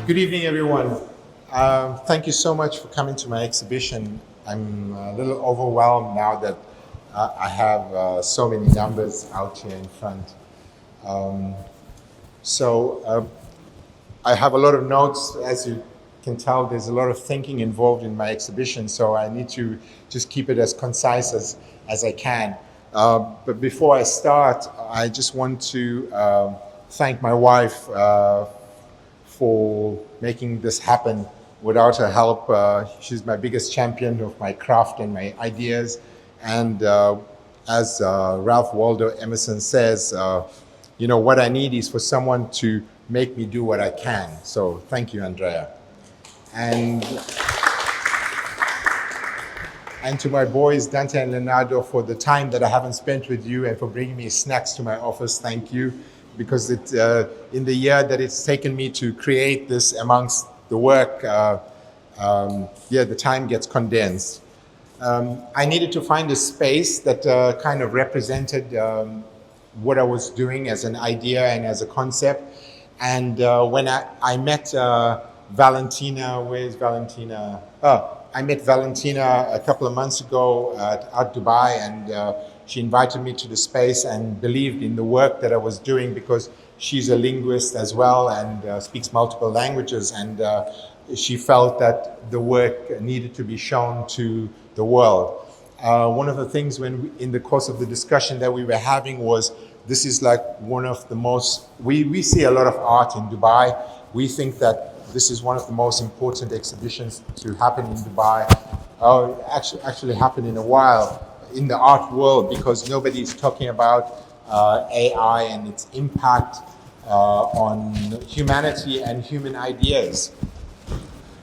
Good evening, everyone. Thank you so much for coming to my exhibition. I'm a little overwhelmed now that I have so many numbers out here in front. Um, so I have a lot of notes. As you can tell, there's a lot of thinking involved in my exhibition, so I need to just keep it as concise as I can. But before I start, I just want to thank my wife for making this happen. Without her help, she's my biggest champion of my craft and my ideas. And as Ralph Waldo Emerson says, what I need is for someone to make me do what I can. So thank you, Andrea. And to my boys, Dante and Leonardo, for the time that I haven't spent with you and for bringing me snacks to my office. Thank you. Because in the year that it's taken me to create this amongst the work, the time gets condensed. I needed to find a space that kind of represented what I was doing as an idea and as a concept. And when I met Valentina, where's Valentina? I met Valentina a couple of months ago at Dubai, and she invited me to the space and believed in the work that I was doing because she's a linguist as well and speaks multiple languages, and she felt that the work needed to be shown to the world. One of the things in the course of the discussion that we were having was, this is like one of the most, we see a lot of art in Dubai. We think that this is one of the most important exhibitions to happen in Dubai, actually happen in a while in the art world, because nobody is talking about AI and its impact on humanity and human ideas.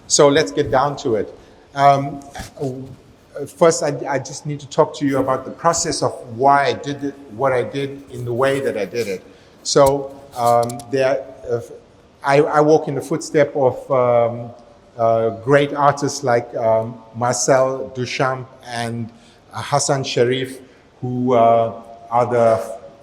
So let's get down to it. First, I just need to talk to you about the process of why I did it, what I did in the way that I did it. So I walk in the footsteps of great artists like Marcel Duchamp and Hassan Sharif, who are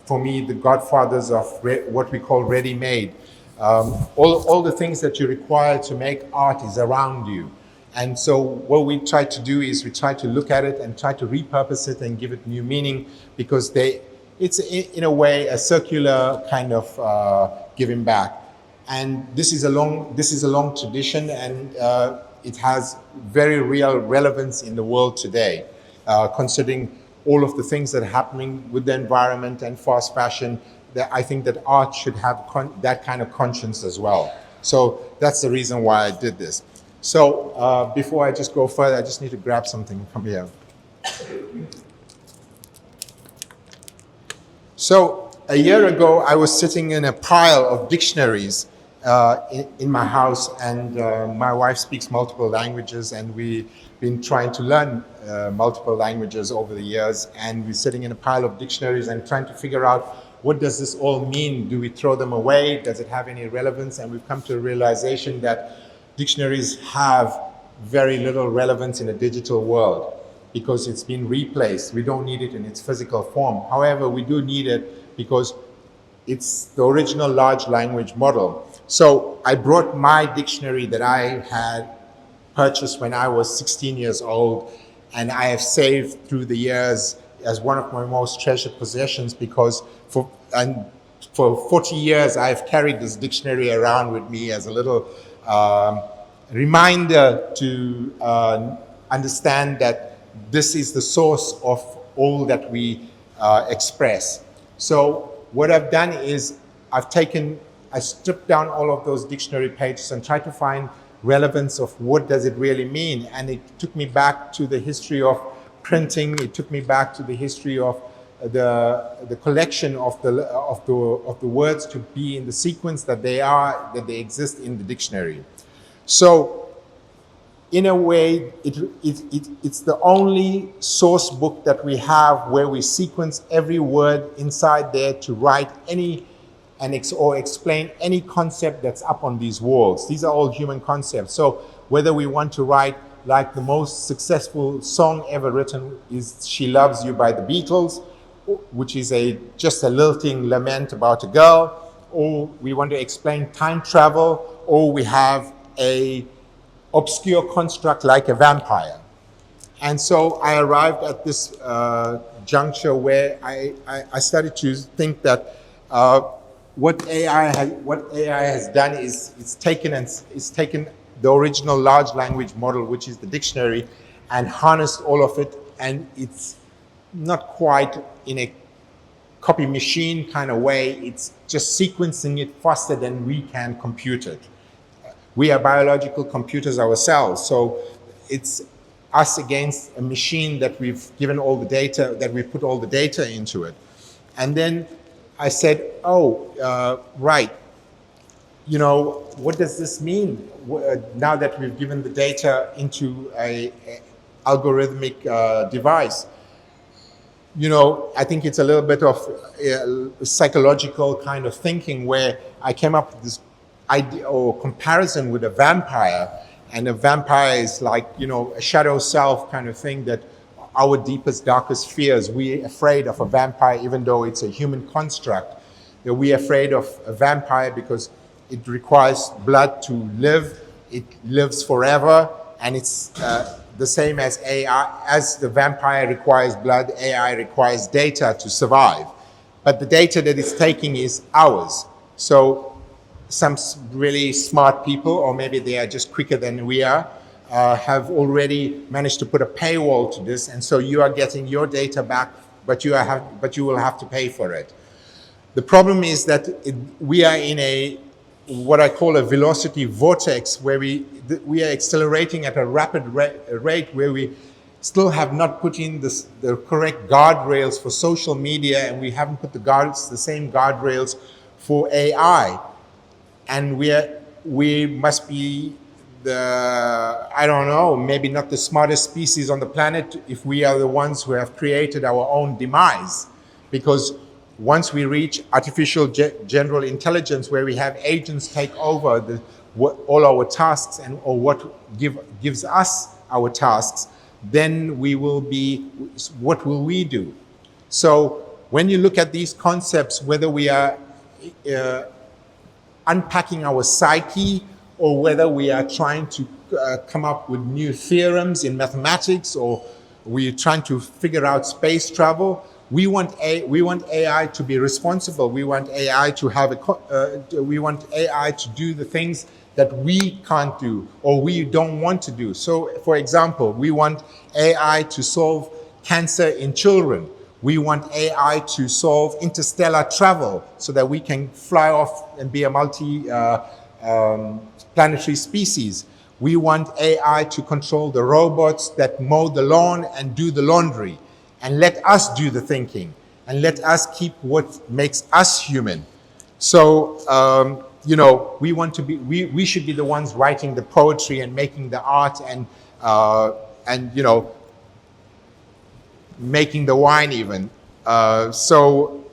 for me, the godfathers of what we call ready-made. All the things that you require to make art is around you. And so what we try to do is we try to look at it and try to repurpose it and give it new meaning, because it's in a way a circular kind of giving back. And this is a long tradition, and it has very real relevance in the world today, considering all of the things that are happening with the environment and fast fashion. That I think that art should have that kind of conscience as well. So that's the reason why I did this. So before I just go further, I just need to grab something from here. So a year ago, I was sitting in a pile of dictionaries in my house, and my wife speaks multiple languages, and we've been trying to learn multiple languages over the years, and we're sitting in a pile of dictionaries and trying to figure out, what does this all mean? Do we throw them away? Does it have any relevance? And we've come to a realization that dictionaries have very little relevance in a digital world because it's been replaced. We don't need it in its physical form. However, we do need it because it's the original large language model. So I brought my dictionary that I had purchased when I was 16 years old, and I have saved through the years as one of my most treasured possessions, because for 40 years I've carried this dictionary around with me as a little reminder to understand that this is the source of all that we express. So what I've done is I stripped down all of those dictionary pages and tried to find relevance of what does it really mean. And it took me back to the history of printing. It took me back to the history of the collection of the words to be in the sequence that they exist in the dictionary. So in a way, it's the only source book that we have where we sequence every word inside there to write or explain any concept that's up on these walls. These are all human concepts. So whether we want to write, like the most successful song ever written is She Loves You by the Beatles, which is just a lilting lament about a girl, or we want to explain time travel, or we have a obscure construct like a vampire. And so I arrived at this juncture where I started to think that what AI has done is it's taken the original large language model, which is the dictionary, and harnessed all of it, and it's not quite in a copy machine kind of way. It's just sequencing it faster than we can compute it. We are biological computers ourselves, so it's us against a machine that we've given all the data, that we put all the data into it. And then I said, right, what does this mean now that we've given the data into a algorithmic device? I think it's a little bit of psychological kind of thinking where I came up with this idea or comparison with a vampire. And a vampire is like, a shadow self kind of thing, that our deepest, darkest fears, we're afraid of a vampire, even though it's a human construct. That we're afraid of a vampire because it requires blood to live. It lives forever. And it's the same as AI. As the vampire requires blood, AI requires data to survive. But the data that it's taking is ours. So some really smart people, or maybe they are just quicker than we are, have already managed to put a paywall to this, and so you are getting your data back, but you will have to pay for it. The problem is that we are in what I call a velocity vortex, where we are accelerating at a rapid rate, where we still have not put in the correct guardrails for social media, and we haven't put the same guardrails for AI. And we must be maybe not the smartest species on the planet if we are the ones who have created our own demise. Because once we reach artificial general intelligence, where we have agents take over all our tasks or what gives us our tasks, then what will we do? So when you look at these concepts, whether we are unpacking our psyche, or whether we are trying to come up with new theorems in mathematics, or we're trying to figure out space travel, we want AI to be responsible. We want AI to we want AI to do the things that we can't do or we don't want to do. So, for example, we want AI to solve cancer in children. We want AI to solve interstellar travel so that we can fly off and be a multi-planetary species. We want AI to control the robots that mow the lawn and do the laundry, and let us do the thinking, and let us keep what makes us human. So, we should be the ones writing the poetry and making the art and making the wine even. So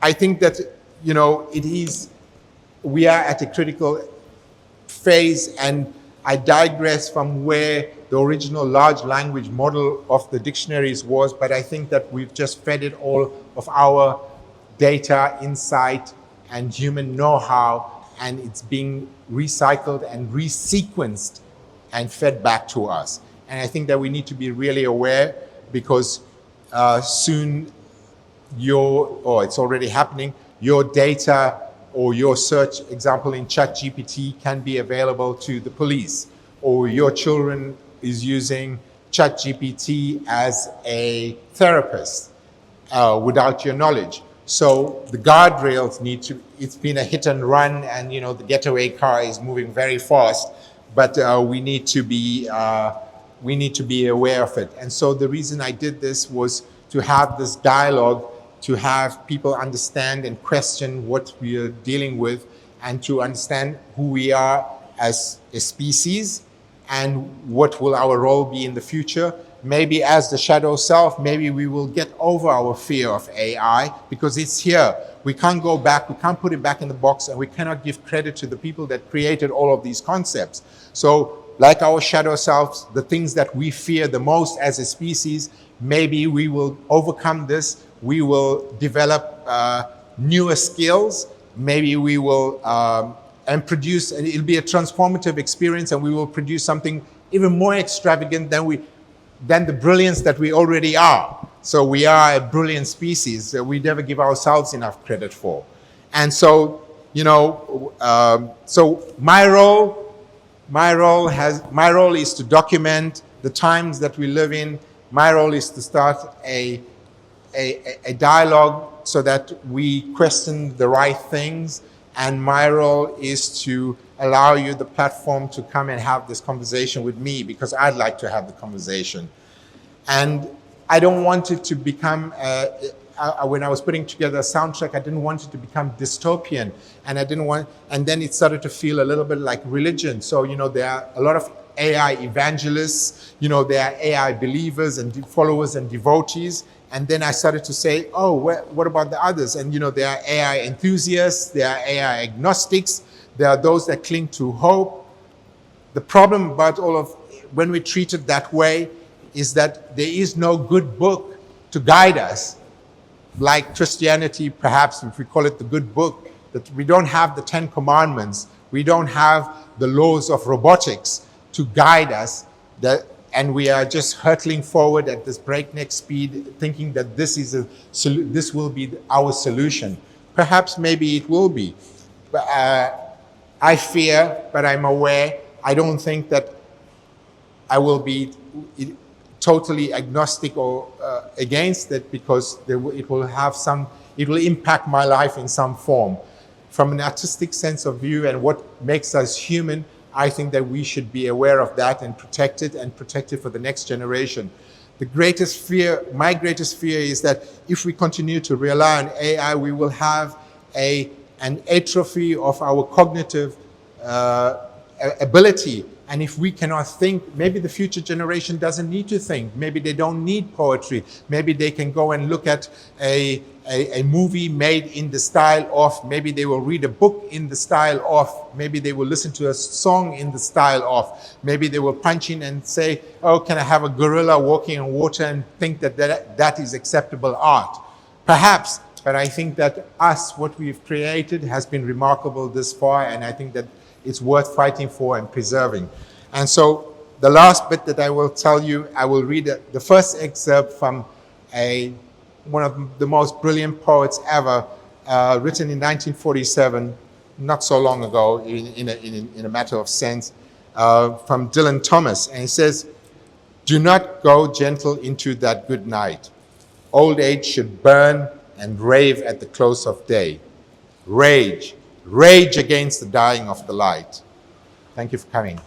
I think that, we are at a critical phase, and I digress from where the original large language model of the dictionaries was, but I think that we've just fed it all of our data, insight, and human know-how, and it's being recycled and resequenced and fed back to us. And I think that we need to be really aware, because soon it's already happening, your data or your search example in ChatGPT can be available to the police, or your children is using ChatGPT as a therapist without your knowledge. So the guardrails it's been a hit and run, and the getaway car is moving very fast, but we need to be aware of it. And so the reason I did this was to have this dialogue, to have people understand and question what we are dealing with, and to understand who we are as a species and what will our role be in the future. Maybe as the shadow self, maybe we will get over our fear of AI, because it's here. We can't go back, we can't put it back in the box, and we cannot give credit to the people that created all of these concepts. So like our shadow selves, the things that we fear the most as a species, maybe we will overcome this. We will develop newer skills. Maybe we will and produce, and it'll be a transformative experience, and we will produce something even more extravagant than the brilliance that we already are. So we are a brilliant species that we never give ourselves enough credit for. And so, so my role is to document the times that we live in. My role is to start a dialogue so that we question the right things. And my role is to allow you the platform to come and have this conversation with me, because I'd like to have the conversation. And I don't want it to become, when I was putting together a soundtrack, I didn't want it to become dystopian. And and then it started to feel a little bit like religion. So, there are a lot of AI evangelists, there are AI believers and followers and devotees. And then I started to say, oh, what about the others? And, there are AI enthusiasts, there are AI agnostics, there are those that cling to hope. The problem about when we treat it that way is that there is no good book to guide us. Like Christianity, perhaps, if we call it the good book, that we don't have the 10 Commandments, we don't have the laws of robotics to guide us, and we are just hurtling forward at this breakneck speed, thinking that this will be our solution. Perhaps, maybe it will be. But I fear, but I'm aware. I don't think that I will be totally agnostic or against it, because it will impact my life in some form. From an artistic sense of view and what makes us human, I think that we should be aware of that and protect it for the next generation. My greatest fear is that if we continue to rely on AI, we will have an atrophy of our cognitive ability. And if we cannot think, maybe the future generation doesn't need to think. Maybe they don't need poetry. Maybe they can go and look at a movie made in the style of, maybe they will read a book in the style of, maybe they will listen to a song in the style of, maybe they will punch in and say, oh, can I have a gorilla walking on water, and think that is acceptable art. Perhaps, but I think that what we've created has been remarkable this far, and I think that it's worth fighting for and preserving. And so the last bit that I will tell you, I will read the first excerpt from one of the most brilliant poets ever, written in 1947, not so long ago, in a matter of sense, from Dylan Thomas. And he says, "Do not go gentle into that good night. Old age should burn and rave at the close of day. Rage against the dying of the light." Thank you for coming.